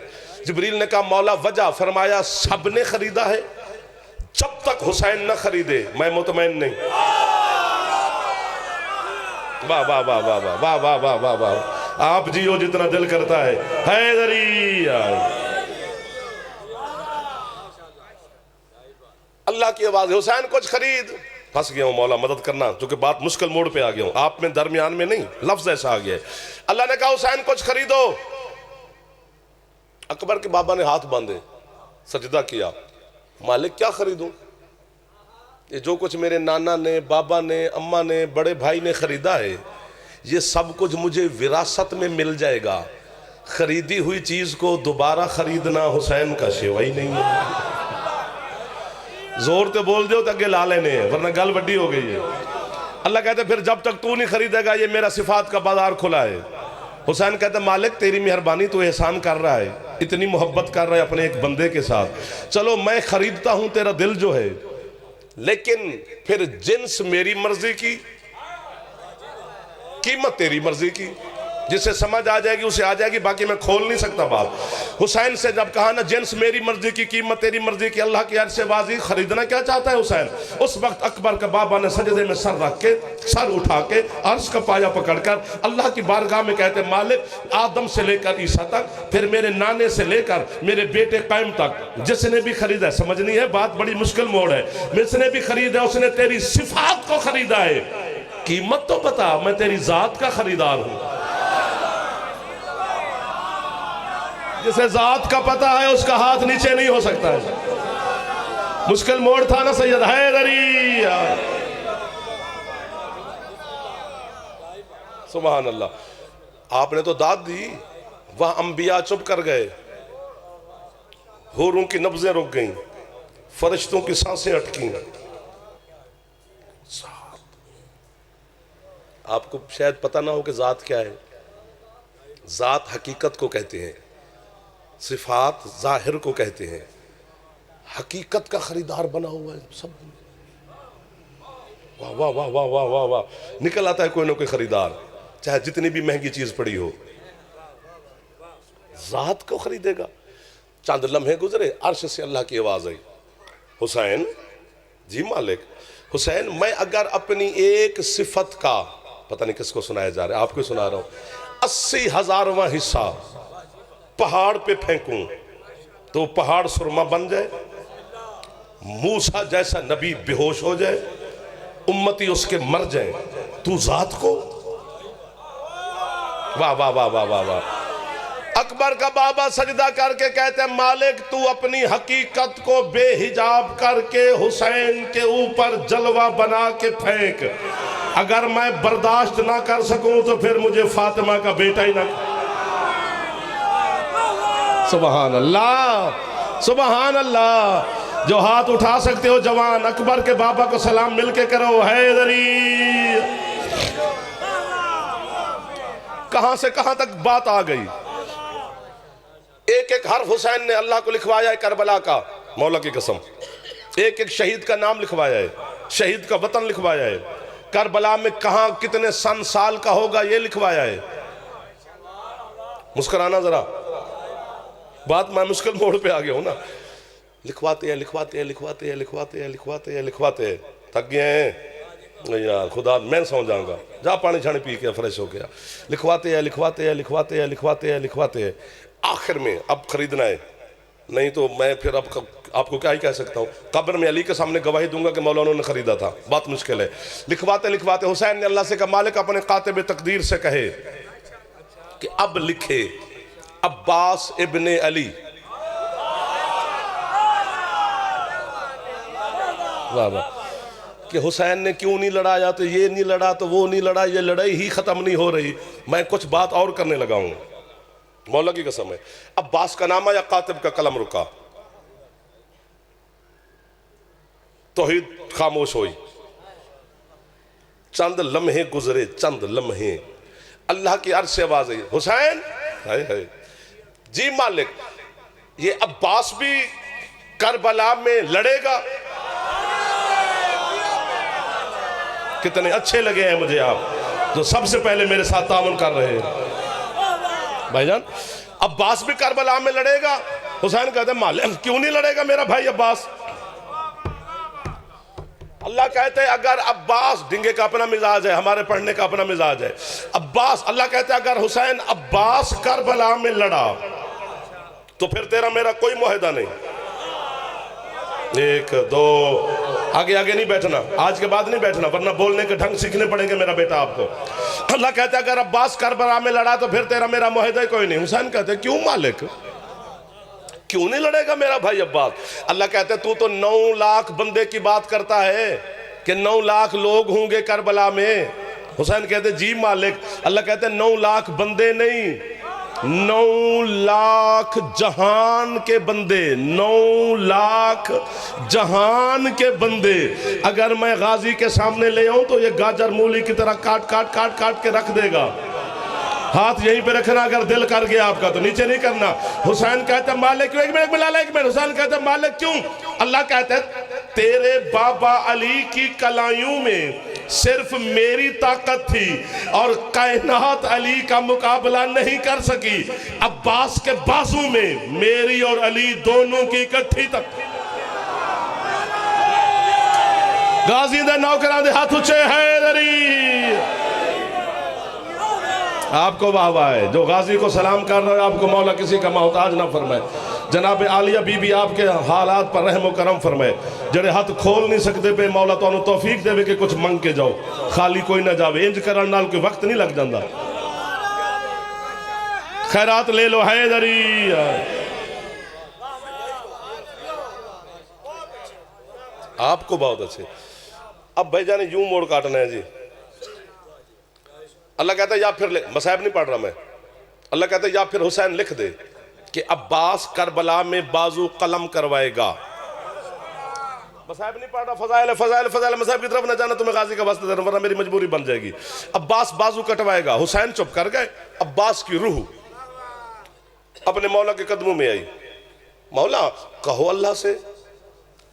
Speaker 1: जिब्रील ने कहा मौला वजह, फरमाया सब ने खरीदा है, जब तक हुसैन न खरीदे मैं मुतमैन नहीं। वाह वाह वाह वाह वाह वाह वाह वाह वाह वाह। आप जियो जितना दिल करता है। हैदरी अल्लाह की आवाज, हुसैन कुछ खरीद। फंस गया हूं मौला मदद करना, क्योंकि बात मुश्किल मोड़ पे आ गया हूं, आप में दरमियान में नहीं, लफ्ज ऐसा आ गया है। अल्लाह ने कहा हुसैन कुछ खरीदो। अकबर के बाबा ने हाथ बांधे, सजदा किया, मालिक क्या खरीदूं? ये जो कुछ मेरे नाना ने, बाबा ने, अम्मा ने, बड़े भाई ने खरीदा है, ये सब कुछ मुझे विरासत में मिल जाएगा। खरीदी हुई चीज को दोबारा खरीदना हुसैन का शेवा ही नहीं है। जोर तो बोल दो तो अगे ला लेने हैं, वरना गल वड्डी हो गई है। अल्लाह कहते फिर जब तक तू नहीं खरीदेगा ये मेरा सिफात का बाजार खुला है। हुसैन कहते मालिक तेरी मेहरबानी, तू एहसान कर रहा है, इतनी मोहब्बत कर रहा है अपने एक बंदे के साथ, चलो मैं खरीदता हूं तेरा दिल जो है, लेकिन फिर जिन्स मेरी मर्जी की, कीमत तेरी मर्जी की। जिसे समझ आ जाएगी उसे आ जाएगी, बाकी मैं खोल नहीं सकता बात। हुसैन से जब कहा ना जिन्स मेरी मर्जी की, कीमत तेरी मर्जी की, अल्लाह की अर्श से बाजी, खरीदना क्या चाहता है हुसैन? उस वक्त अकबर का बाबा ने सजदे में सर रख के, सर उठा के, अर्श का पाया पकड़कर अल्लाह की बारगाह में कहते मालिक आदम से लेकर ईसा तक, फिर मेरे नाने से लेकर मेरे बेटे कायम तक, जिसने भी खरीदा, समझ नहीं है बात, बड़ी मुश्किल मोड़ है, जिसने भी खरीदा उसने तेरी सिफात को खरीदा है, कीमत तो बता, मैं तेरी जात का खरीदार हूं। जिसे जात का पता है उसका हाथ नीचे नहीं हो सकता है। मुश्किल मोड़ था ना सैयद हैदरी। सुभान अल्लाह। आपने तो दाद दी, वह अंबिया चुप कर गए, हूरों की नब्जें रुक गईं, फरिश्तों की सांसें अटकी। आपको शायद पता ना हो कि जात क्या है। जात हकीकत को कहते हैं, सिफात जाहिर को कहते हैं। हकीकत का खरीदार बना हुआ है सब। वाह वाह वाह वाह वाह वाह वाह, निकल आता है कोई ना कोई खरीदार, चाहे जितनी भी महंगी चीज पड़ी हो, जात को खरीदेगा। चंद लम्हे गुजरे, अर्श से अल्लाह की आवाज आई, हुसैन जी मालिक। हुसैन मैं अगर अपनी एक सिफत का, पता नहीं किसको सुनाया जा रहा है, आपको सुना रहा हूं, 80,000वां हिस्सा पहाड़ पे फेंकूं तो पहाड़ सुरमा बन जाए, मूसा जैसा नबी बेहोश हो जाए, उम्मती उसके मर जाए, तू जात को। वाह वाह वाह वाह वाह वाह। अकबर का बाबा सजदा करके कहते हैं, मालिक तू अपनी हकीकत को बेहिजाब करके हुसैन के ऊपर जलवा बना के फेंक, अगर मैं बर्दाश्त ना कर सकूं तो फिर मुझे फातिमा का बेटा ही ना। सुभान अल्लाह सुभान अल्लाह। जो हाथ उठा सकते हो जवान, अकबर के बाबा को सलाम मिलके करो, हैदरी। कहां से कहां तक बात आ गई। एक एक हर्फ हुसैन ने अल्लाह को लिखवाया है करबला का, मौला की कसम। एक एक शहीद का नाम लिखवाया है, शहीद का वतन लिखवाया है, करबला में कहां कितने सन साल का होगा ये लिखवाया है। मुस्कुराना जरा, बात मैं मुश्किल मोड़ पे आ गया हूं ना। लिखवाते हैं लिखवाते हैं लिखवाते हैं लिखवाते हैं लिखवाते हैं लिखवाते हैं, थक गए हैं यार, खुदा मैं सौ जाऊंगा, जा पानी छानी पी के फ्रेश हो गया। लिखवाते हैं लिखवाते हैं लिखवाते हैं लिखवाते हैं लिखवाते हैं, आखिर में अब खरीदना है, नहीं तो मैं फिर अब आपको क्या ही कह सकता हूँ। कब्र में अली के सामने गवाही दूंगा कि मौलाना ने खरीदा था, बात मुश्किल है। लिखवाते लिखवाते हुसैन ने अल्लाह से कहा, मालिक अपने कातिब तकदीर से कहे कि अब लिखे अब्बास इब्ने अली। वाह वाह। कि हुसैन ने क्यों नहीं लड़ाया, तो ये नहीं लड़ा तो वो नहीं लड़ा, ये लड़ाई ही खत्म नहीं हो रही, मैं कुछ बात और करने लगा हूं, मौला की कसम है। अब्बास का नाम या कातिब का कलम रुका, तौहीद खामोश हुई। चंद लम्हे गुजरे, चंद लम्हे, अल्लाह की अर्श से आवाज आई, हुसैन हाय हाय जी मालिक, ये अब्बास भी करबला में लड़ेगा। कितने अच्छे लगे हैं मुझे आप, जो सबसे पहले मेरे साथ ताउन कर रहे हैं भाईजान। अब्बास भी करबला में लड़ेगा। हुसैन कहते हैं, मालिक क्यों नहीं लड़ेगा मेरा भाई अब्बास। अल्लाह कहते हैं, अगर अब्बास, डिंगे का अपना मिजाज है, हमारे पढ़ने का अपना मिजाज है। अब्बास, अल्लाह कहते हैं अगर हुसैन अब्बास करबला में लड़ा तो फिर तेरा मेरा कोई मुआहदा नहीं। एक दो, आगे आगे नहीं बैठना, आज के बाद नहीं बैठना, वरना बोलने के ढंग सीखने पड़ेंगे मेरा बेटा आपको। अल्लाह कहते हैं अगर अब्बास करबला में लड़ा तो फिर तेरा मेरा मुआहदा कोई नहीं। हुसैन कहते हैं, क्यों मालिक, क्यों नहीं लड़ेगा मेरा भाई अब्बास। अल्लाह कहते हैं, तू तो 9 लाख बंदे की बात करता है कि 9 लाख लोग होंगे करबला में। हुसैन कहते जी मालिक। अल्लाह कहते हैं 9 लाख बंदे नहीं, 9 लाख जहान के बंदे, 9 लाख जहान के बंदे अगर मैं गाजी के सामने ले आऊं तो ये गाजर मूली की तरह काट काट काट काट के रख देगा। हाथ यहीं पे रखना, अगर दिल कर गया आपका तो नीचे नहीं करना। हुसैन कहते हैं, मालिक एक मिनट मिला, एक मिनट। हुसैन कहते हैं, मालिक क्यों। अल्लाह कहते हैं, तेरे बाबा अली की कलाइयों में सिर्फ मेरी ताकत थी और कायनात अली का मुकाबला नहीं कर सकी। अब्बास के बाजू में मेरी और अली दोनों की इकट्ठी तक। गाजी दे नौकरां दे हाथ ऊंचे हैदरी। आपको वाह वाह है, जो गाजी को सलाम कर रहे हो, आपको मौला किसी का मोहताज ना फरमाए। जनाब आलिया बीबी आपके हालात पर रहम करम फरमाए। जड़े हाथ खोल नहीं सकते पे मौला तो तौफीक देवे कि कुछ मंग के जाओ, खाली कोई ना जावे। इंज करन नाल कोई वक्त नहीं लग जाता। खैरात ले लो हैदरी। आपको बहुत अच्छे। अब भाईजान यूं मोड़ काटना है जी। अल्लाह कहता है या फिर मसाहब नहीं पढ़ रहा मैं, अल्लाह कहता है या फिर हुसैन लिख दे कि अब्बास करबला में बाजू कलम करवाएगा। मसाहब नहीं पढ़ रहा, फजाइल फजाइल फजाइल मसाहब की तरफ न जाना, तुम्हें गाजी का वास्ता देना वरना मेरी मजबूरी बन जाएगी। अब्बास बाजू कटवाएगा। हुसैन चुप कर गए। अब्बास की रूह अपने मौला के कदमों में आई। मौला कहो अल्लाह से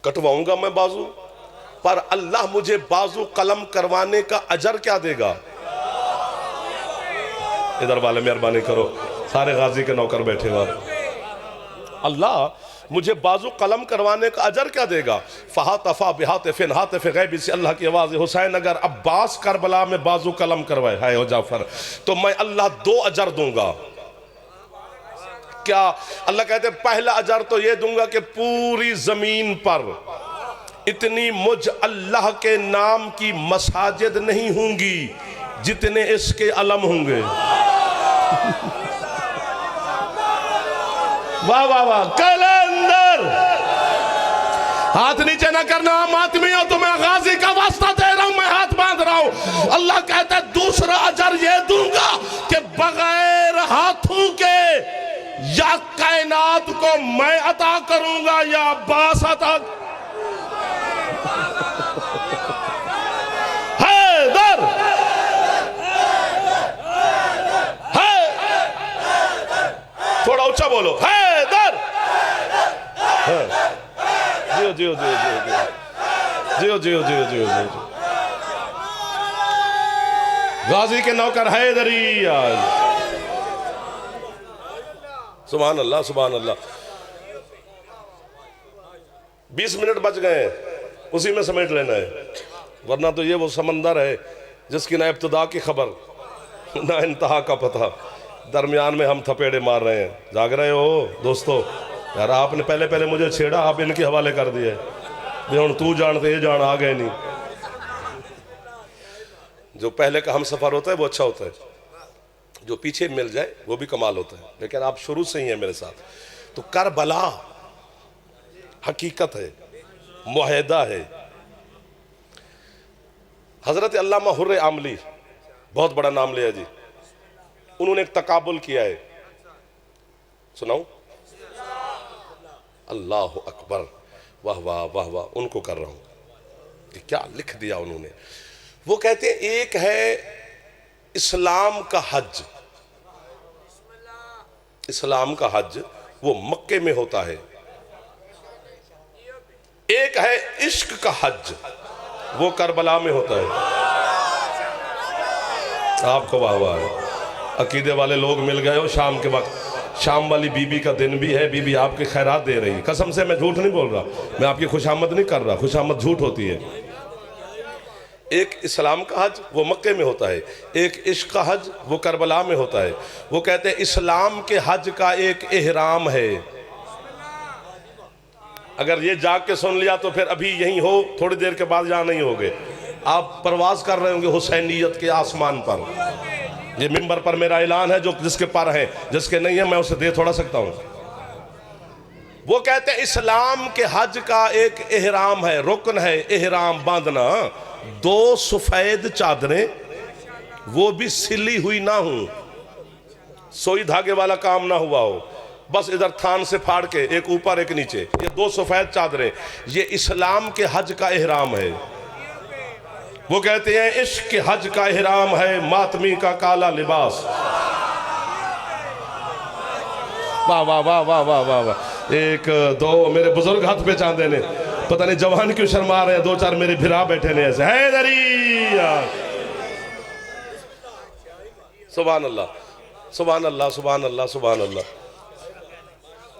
Speaker 1: कटवाऊंगा मैं बाजू, पर अल्लाह मुझे बाजू कलम करवाने का अजर क्या देगा। इधर वाले मेहरबानी करो, सारे गाजी के नौकर बैठे हुए। अल्लाह मुझे बाजू कलम करवाने का अजर क्या देगा। फ़हातफ़ा बिहातिफ़िन हातिफ़ गैबी से अल्लाह की आवाज़, हुसैन अगर अब्बास करबला में बाजू कलम करवाए हाय हो जाफर तो मैं अल्लाह 2 अजर दूंगा। क्या अल्लाह कहते पहला अजर तो ये दूंगा कि पूरी जमीन पर इतनी मुझ अल्लाह के नाम की मसाजिद नहीं होंगी जितने इसके अलम होंगे। वाह वाह वाह। कैलेंडर हाथ नीचे ना करना, मातमी हो तो मैं गाजी का वास्ता दे रहा हूं, मैं हाथ बांध रहा हूं। अल्लाह कहता है दूसरा अजर ये दूंगा कि बगैर हाथों के या कायनात को मैं अता करूंगा या अब्बास अता। हैदर है, थोड़ा ऊंचा बोलो, हैदर। जियो जियो जियो जियो जियो जियो जियो जियो जियो। गाजी के नौकर हैदरी आज। सुभान अल्लाह सुभान अल्लाह। 20 मिनट बच गए, उसी में समेट लेना है, वरना तो ये वो समंदर है जिसकी ना इब्तिदा की खबर ना इंतहा का पता, दरमियान में हम थपेड़े मार रहे हैं। जाग रहे हो दोस्तों? यार आपने पहले पहले मुझे छेड़ा, आप इनके हवाले कर दिए। हूँ तू जानते ये जान आ गए नहीं। जो पहले का हम सफर होता है वो अच्छा होता है, जो पीछे मिल जाए वो भी कमाल होता है, लेकिन आप शुरू से ही हैं मेरे साथ। तो करबला हकीकत है, मुआहदा है। हजरत अल्लामा हुर्रे आमली, बहुत बड़ा नाम लिया जी, उन्होंने एक तकाबुल किया है, सुनाऊं? अल्लाह अकबर, वाह वाह वाह वाह, उनको कर रहा हूं कि क्या लिख दिया उन्होंने। वो कहते हैं एक है इस्लाम का हज, इस्लाम का हज वो मक्के में होता है। एक है इश्क का हज, वो करबला में होता है। आपको वाह वाह, अकीदे वाले लोग मिल गए हो शाम के वक्त। शाम वाली बीबी का दिन भी है, बीबी आपके खैरात दे रही है। कसम से मैं झूठ नहीं बोल रहा, मैं आपकी खुशामद नहीं कर रहा, खुशामद झूठ होती है। एक इस्लाम का हज वो मक्के में होता है, एक इश्क का हज वो करबला में होता है। वो कहते हैं इस्लाम के हज का एक एहराम है। अगर ये जाग के सुन लिया तो फिर अभी यहीं हो, थोड़ी देर के बाद यहाँ नहीं होगे। आप परवाज कर रहे होंगे हुसैनियत के आसमान पर। ये मिंबर पर मेरा ऐलान है, जो जिसके पर है, जिसके नहीं है मैं उसे दे थोड़ा सकता हूं। वो कहते हैं इस्लाम के हज का एक एहराम है, रुकन है एहराम बांधना। 2 सफेद चादरें, वो भी सिली हुई ना हो, सोई धागे वाला काम ना हुआ हो, बस इधर थान से फाड़ के एक ऊपर एक नीचे, ये 2 सफेद चादरें, ये इस्लाम के हज का एहराम है। वो कहते हैं इश्क के हज का एहराम है मातमी का काला लिबास। वाह वाह वाह वाह वाह वाह वाह। 1 2 मेरे बुजुर्ग हाथ पे चांदे ने, पता नहीं जवान क्यों शर्मा रहे हैं। 2-4 मेरे भिरा बैठे ने ऐसे। हैदरी, सुभान अल्लाह सुभान अल्लाह सुभान अल्लाह सुभान अल्लाह।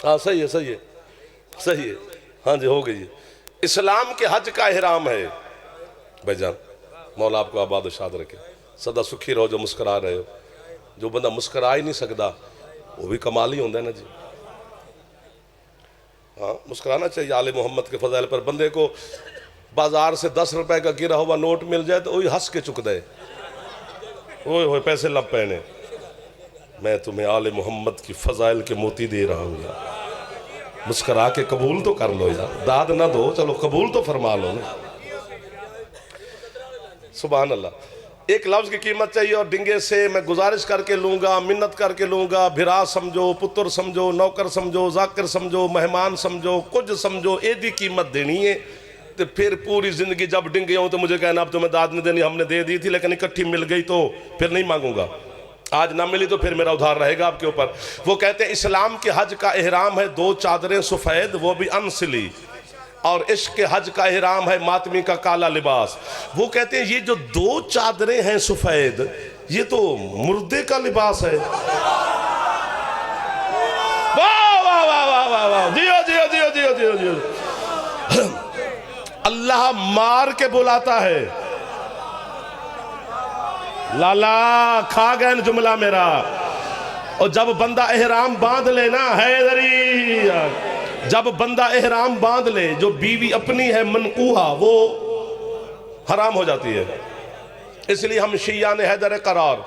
Speaker 1: हाँ सही है सही है सही है, हाँ जी हो गई है। इस्लाम के हज का एहराम है भाईजान। मौला आपको आबाद शाद रखे, सदा सुखी रहो जो मुस्करा रहे हो। जो बंदा मुस्करा ही नहीं सकता वो भी कमाल ही होता है ना जी। हाँ मुस्कुराना चाहिए आले मोहम्मद के फजाइल पर। बंदे को बाजार से 10 रुपए का गिरा हुआ नोट मिल जाए तो वही हंस के चुक दे, ओए पैसे लब पहने, मैं तुम्हें आले मोहम्मद की फजाइल के मोती दे रहा हूँ यार। मुस्करा के कबूल तो कर लो यार, दाद ना दो, चलो कबूल तो फरमा लो ना। सुभान अल्लाह। एक लफ्ज की कीमत चाहिए और डिंगे से मैं गुजारिश करके लूंगा, मिन्नत करके लूंगा। भिरा समझो, पुत्र समझो, नौकर समझो, जाकिर समझो, मेहमान समझो, कुछ समझो, एदी कीमत देनी है। तो फिर पूरी जिंदगी जब डिंगे हूं तो मुझे कहना अब तुम्हें दाद नहीं देनी, हमने दे दी थी लेकिन इकट्ठी मिल गई तो फिर नहीं मांगूंगा। आज ना मिली तो फिर मेरा उधार रहेगा आपके ऊपर। वो कहते हैं इस्लाम के हज का एहराम है 2 चादरें सफेद, वो भी अनसिली, और इश्क के हज का एहराम है मातमी का काला लिबास। वो कहते हैं ये जो 2 चादरें हैं सफेद, ये तो मुर्दे का लिबास है। वाह वाह वाह वाह वाह वाह, जियो जियो जियो जियो जियो जियो। अल्लाह मार के बुलाता है। लाला खा गए जुमला मेरा। और जब बंदा एहराम बांध लेना, हैदरी जब बंदा एहराम बांध ले, जो बीवी अपनी है मनकूहा वो हराम हो जाती है। इसलिए हम शियान हैदर करार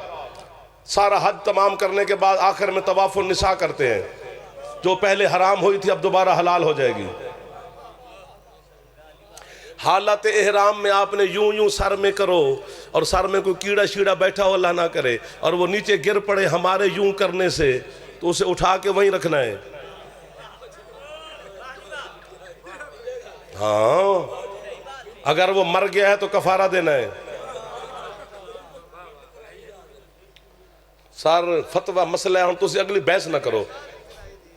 Speaker 1: सारा हज तमाम करने के बाद आखिर में तवाफुन निसा करते हैं, जो पहले हराम हुई थी अब दोबारा हलाल हो जाएगी। हालत एहराम में आपने यूं यूं सर में करो और सर में कोई कीड़ा शीड़ा बैठा हो अल्लाह ना करे और वो नीचे गिर पड़े हमारे यूं करने से, तो उसे उठा के वहीं रखना है। हाँ, अगर वो मर गया है तो कफारा देना है। सर फतवा मसला है, हम तुम अगली बहस ना करो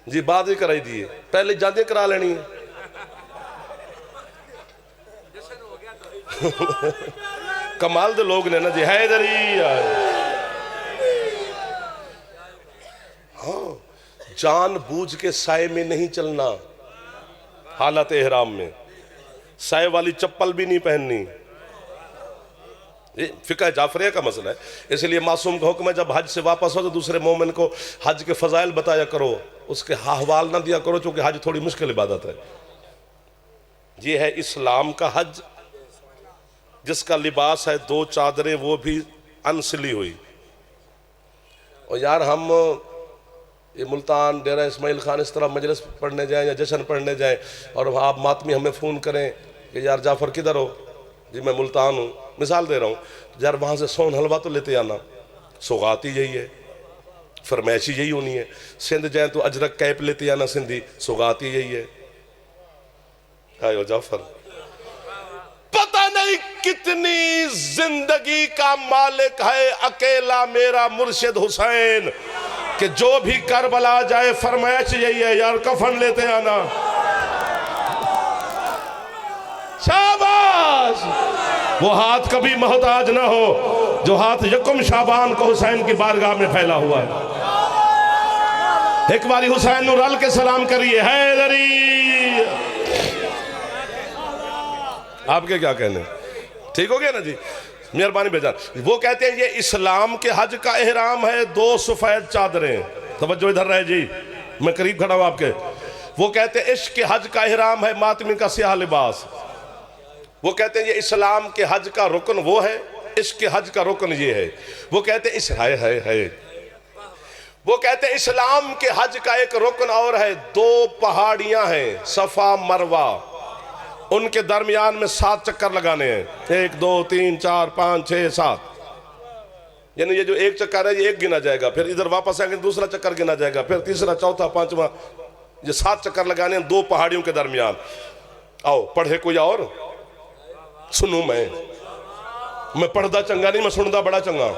Speaker 1: जी, बाद ही कराई दिए, पहले जादे करा लेनी है। कमाल दे लोग ने ना जी, हैदरी। हाँ, जान बूझ के साए में नहीं चलना, हालत एहराम में साए वाली चप्पल भी नहीं पहननी। ये फिक़ह जाफरिया का मसला है। इसलिए मासूम का हुक्म है जब हज से वापस हो तो दूसरे मोमिन को हज के फजाइल बताया करो, उसके हवाल ना दिया करो, क्योंकि हज थोड़ी मुश्किल इबादत है। ये है इस्लाम का हज, जिसका लिबास है 2 चादरें, वो भी अनसिली हुई। और यार हम ये मुल्तान डेरा इस्माइल खान इस तरह मजलिस पढ़ने जाएं या जश्न पढ़ने जाएं और आप मातमी हमें फ़ोन करें कि यार जाफ़र किधर हो जी, मैं मुल्तान हूँ, मिसाल दे रहा हूँ, यार वहाँ से सोन हलवा तो लेते आना, सौगात ही यही है, फरमाइशी यही होनी है। सिंध जाए तो अजरक कैप लेते आना, सिंधी सौगात ही यही है। आयो जाफ़र, पता नहीं कितनी जिंदगी का मालिक है अकेला मेरा मुर्शिद हुसैन, कि जो भी करबला जाए फरमाइश यही है, यार कफन लेते आना। शाबाश, वो हाथ कभी मोहताज ना हो जो हाथ यकुम शाबान को हुसैन की बारगाह में फैला हुआ है। एक बारी हुसैन नूर रल के सलाम करिए, हैदरी। आपके क्या कहने, ठीक हो गया ना जी, मेहरबानी बेजान। वो कहते हैं ये इस्लाम के हज का एहराम है, 2 सफेद चादरें। तवज्जो इधर रहे जी, मैं करीब खड़ा हूं आपके। वो कहते हैं इश्क के हज का एहराम है मातमी का स्याह लिबास। वो कहते हैं ये इस्लाम के हज का रुकन वो है, इश्क के हज का रुकन ये है। वो कहते हैं इस है वो कहते हैं इस्लाम के हज का एक रुकन और है, 2 पहाड़ियां हैं सफा मरवा, उनके दरमियान में 7 चक्कर लगाने हैं, 1 2 3 4 5 6 7। यानी ये जो एक चक्कर है ये एक गिना जाएगा, फिर इधर वापस आएंगे दूसरा चक्कर गिना जाएगा, फिर तीसरा चौथा पांचवा, ये 7 चक्कर लगाने हैं 2 पहाड़ियों के दरमियान। आओ पढ़े कोई और सुनू, मैं पढ़दा चंगा नहीं, मैं सुनदा बड़ा चंगा।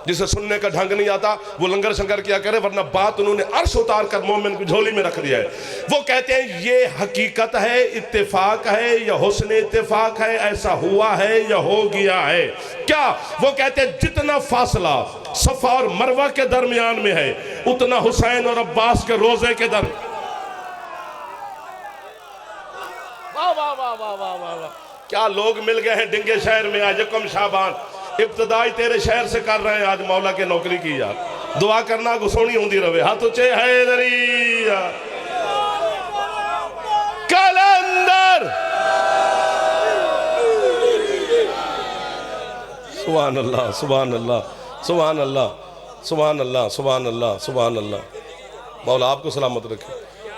Speaker 1: जिसे सुनने का ढंग नहीं आता वो लंगर शंकर किया करे, वरना बात उन्होंने अर्श उतार कर मोमिन की झोली में रख दिया है। वो कहते हैं ये हकीकत है, इत्तेफाक है या हुस्न इत्तेफाक है, ऐसा हुआ है या हो गया है क्या? वो कहते हैं जितना फासला सफा और मरवा के दरमियान में है उतना हुसैन और अब्बास के रोजे के दर। वाह वाह वाह वाह वाह वाह, क्या लोग मिल गए हैं डिंगे शहर में आज। यकुम शाबान इब्तदाई तेरे शहर से कर रहे हैं आज, मौला के नौकरी की यार, दुआ करना गुसोनी होंदी रहे। हाथ उच्चे हैदरी कलंदर, सुभान अल्लाह सुभान अल्लाह सुभान अल्लाह सुभान अल्लाह सुभान अल्लाह सुभान अल्लाह। मौला आपको सलामत रखे,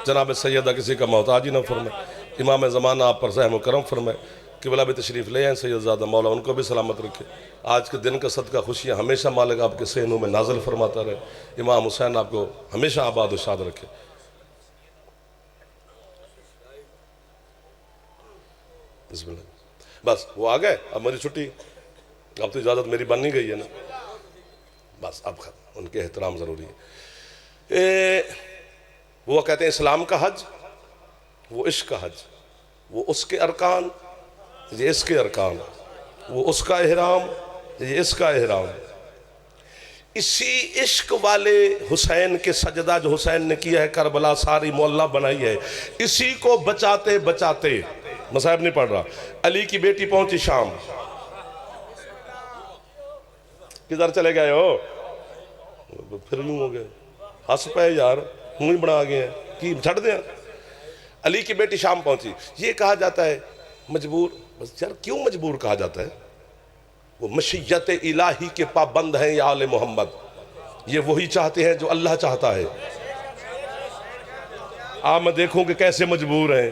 Speaker 1: जनाब सैयदा किसी का मोहताज ही न फरमाए, इमाम ज़माना आप पर रहम करम फरमाए, किबला भी तशरीफ़ ले आए सैयदज़ादा, मौला उनको भी सलामत रखे। आज के दिन का सदका खुशियाँ हमेशा मालिक आपके सहनों में नाज़िल फरमाता रहे। इमाम हुसैन आपको हमेशा आबाद और शाद रखे। बस वो आ गए, अब मेरी छुट्टी, अब तो इजाज़त मेरी बन नहीं गई है ना, बस अब उनके एहतराम ज़रूरी है। वो कहते हैं इस्लाम का हज, वो इश्क का हज, वो उसके अरकान, ये इसके अरकान, वो उसका एहराम, ये इसका एहराम। इसी इश्क वाले हुसैन के सजदा जो हुसैन ने किया है करबला, सारी मोहल्ला बनाई है, इसी को बचाते बचाते, मसाहब नहीं पढ़ रहा, अली की बेटी पहुंची शाम। किधर चले गए हो? फिर यूं हो गए, हंस पे यार, मुंह ही बना गए हैं कि छड़ दें। अली की बेटी शाम पहुंची। ये कहा जाता है मजबूर, बस यार क्यों मजबूर कहा जाता है? वो मशीयत इलाही के पाबंद हैं या आले मोहम्मद, ये वही चाहते हैं जो अल्लाह चाहता है। मैं देखूं कि कैसे मजबूर हैं।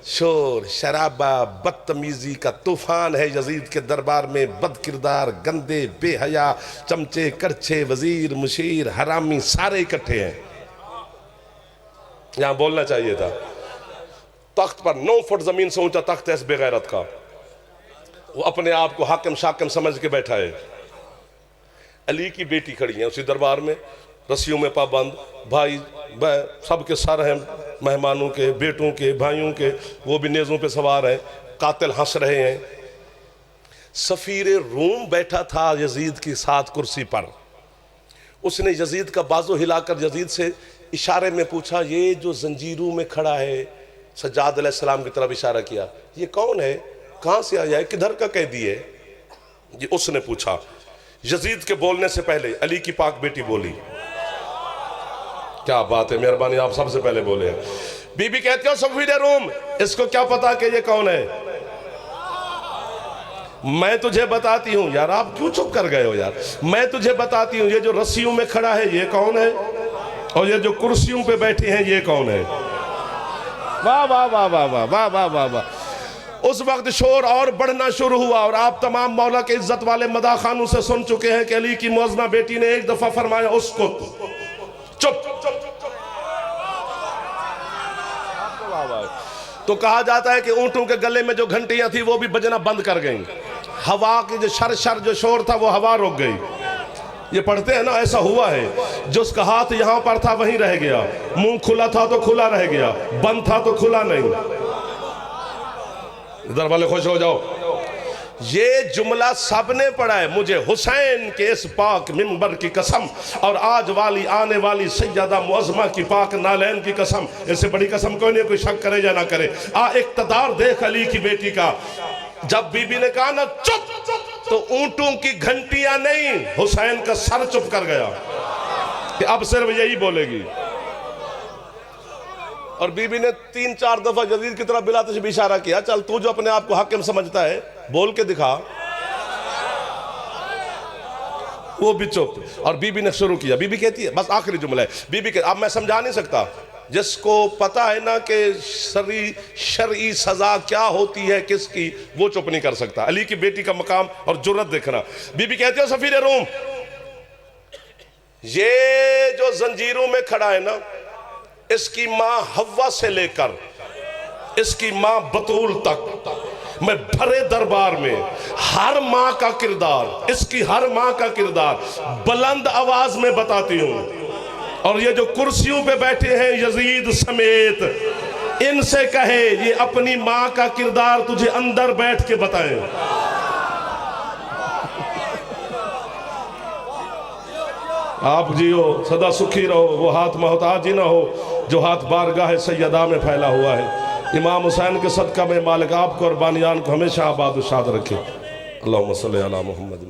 Speaker 1: शोर शराबा बदतमीजी का तूफान है यजीद के दरबार में। बद किरदार, गंदे, बेहया, चमचे, करछे, वजीर, मुशीर, हरामी सारे इकट्ठे हैं। यहां बोलना चाहिए था। तख्त पर 9 फुट जमीन से ऊंचा तख्त है इस बेगैरत का। वो अपने आप को हाकिम शाकिम समझ के बैठा है। अली की बेटी खड़ी है उसी दरबार में, रस्सियों में पाबंद, भाई सबके सर हैं मेहमानों के, बेटों के, भाइयों के, वो भी नेज़ों पे सवार हैं। कातिल हंस रहे हैं। सफीर रूम बैठा था यजीद की साथ कुर्सी पर। उसने यजीद का बाजू हिलाकर यजीद से इशारे में पूछा, ये जो जंजीरों में खड़ा है, सज्जाद अलैहिस्सलाम की तरफ इशारा किया, ये कौन है, कहाँ से आया है, किधर का कैदी है? ये उसने पूछा। यजीद के बोलने से पहले अली की पाक बेटी बोली। क्या बात है, मेहरबानी, आप सबसे पहले बोले। बीबी कहती हो सफीर रूम, इसको क्या पता कि ये कौन है? मैं तुझे बताती हूं। यार आप क्यों चुप कर गए हो यार? मैं तुझे बताती हूं, ये जो रस्सियों में खड़ा है ये कौन है, और ये जो कुर्सियों पे बैठे हैं ये कौन है? वाह वाह वाह वाह वाह वाह वाह वाह वाह। उस वक्त शोर और बढ़ना शुरू हुआ और आप तमाम मौला के इज्जत वाले मदा खानों से सुन चुके हैं कि अली की मुअज़्ज़मा बेटी ने एक दफा फरमाया, उसको चुप। तो कहा जाता है कि ऊंटों के गले में जो घंटियां थी वो भी बजना बंद कर गई। हवा की जो शर जो शोर था वो हवा रुक गई। ये पढ़ते हैं ना, ऐसा हुआ है। जिसका हाथ यहां पर था वहीं रह गया, मुंह खुला था तो खुला रह गया, बंद था तो खुला नहीं। इधर वाले खुश हो जाओ। ये जुमला सबने पढ़ा है। मुझे हुसैन के इस पाक मिंबर की कसम और आज वाली आने वाली सैयदा मुअज़्ज़मा की पाक नालैन की कसम, इससे बड़ी कसम कोई नहीं, कोई शक करे या ना करे। इक़्तिदार देख अली की बेटी का। जब बीबी ने कहा ना चुप, तो ऊंटों की घंटियां नहीं, हुसैन का सर चुप कर गया कि अब सिर्फ यही बोलेगी। और बीबी ने 3-4 दफा यजीद की तरफ बिलाते से भी इशारा किया, चल तू जो अपने आप को हाकिम समझता है बोल के दिखा। वो भी चुप। और बीबी ने शुरू किया। बीबी कहती है, बस आखिरी जुमला है, बीबी कहती, अब मैं समझा नहीं सकता, जिसको पता है ना कि शरई सजा क्या होती है किसकी, वो चुप नहीं कर सकता। अली की बेटी का मकाम और जुर्रत देखना। बीबी कहती है सफीर रूम, ये जो जंजीरों में खड़ा है ना, इसकी मां हव्वा से लेकर इसकी मां बतूल तक मैं भरे दरबार में हर मां का किरदार, इसकी हर मां का किरदार बुलंद आवाज में बताती हूं। और ये जो कुर्सियों पे बैठे हैं यजीद समेत, इनसे कहे ये अपनी मां का किरदार तुझे अंदर बैठ के बताएं। आप जियो सदा सुखी रहो, वो हाथ मोहताज ही ना हो जो हाथ बारगाह सैयदा में फैला हुआ है। इमाम हुसैन के सदका में मालिक आपको और बानियान को हमेशा आबाद शाद रखे। अल्लाहुम्मा सल्ली अला मुहम्मद।